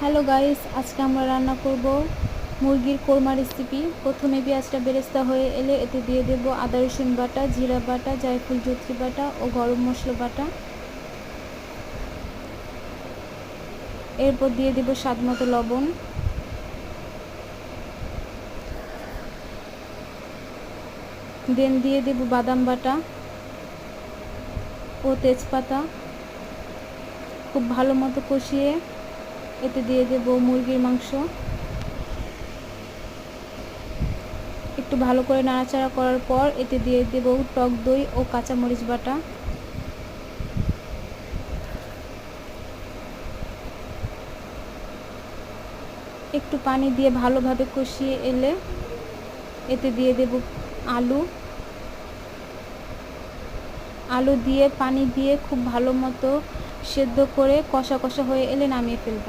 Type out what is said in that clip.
Hello guys, আজকে আমরা রান্না করব মুরগির কোরমা রেসিপি। প্রথমে পেঁয়াজটা বেরেস্তা হয়ে এলে এতে দিয়ে দেব আদা রসুন বাটা, জিরা বাটা, জায়ফল জত্রি বাটা ও গরম মশলা বাটা। এরপর দিয়ে দেব স্বাদ মতো লবণ। দেন দিয়ে দেব বাদাম বাটা ও তেজপাতা। খুব ভালো মতো কষিয়ে এতে দিয়ে দেব মুরগির মাংস। একটু ভালো করে নাড়াচাড়া করার পর এতে দিয়ে দেব টক দই ও কাঁচামরিচ বাটা। একটু পানি দিয়ে ভালোভাবে কষিয়ে এলে এতে দিয়ে দেব আলু দিয়ে পানি দিয়ে খুব ভালো মতো সেদ্ধ করে কষা কষা হয়ে এলে নামিয়ে ফেলব।